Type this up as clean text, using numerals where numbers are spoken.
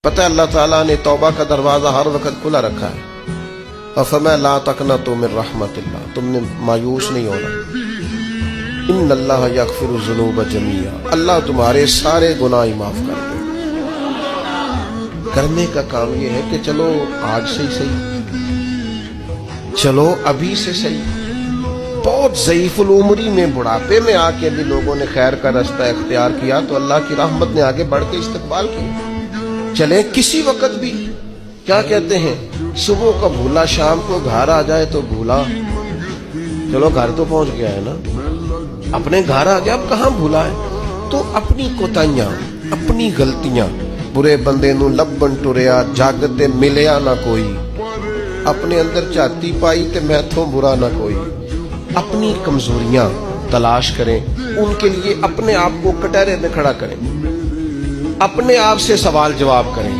پتہ ہے اللہ تعالیٰ نے توبہ کا دروازہ ہر وقت کھلا رکھا ہے. فَفَمَا لَا تَقْنَطُوا مِن رَحْمَتِ اللَّهِ, تم نے مایوس نہیں ہونا. ان اللہ یغفر الذنوب جميعا, اللہ تمہارے سارے گناہ معاف کر دے. کرنے کا کام یہ ہے کہ چلو آج سے ہی صحیح, چلو ابھی سے صحیح. بہت ضعیف العمری میں بڑھاپے میں آ کے بھی لوگوں نے خیر کا رستہ اختیار کیا تو اللہ کی رحمت نے آگے بڑھ کے استقبال کیا. چلے کسی وقت بھی, کیا کہتے ہیں, صبح کا بھولا شام کو گھر آ جائے تو بھولا, چلو گھر تو پہنچ گیا ہے نا, اپنے گھر آ گیا, اب کہاں بھولا ہے. تو اپنی کوتاہیاں, اپنی غلطیاں, برے بندے نو لبن ٹریا جاگتے ملیا نہ کوئی, اپنے اندر چاتی پائی تے میں تھوں برا نہ کوئی. اپنی کمزوریاں تلاش کریں, ان کے لیے اپنے آپ کو کٹہرے میں کھڑا کریں, اپنے آپ سے سوال جواب کریں.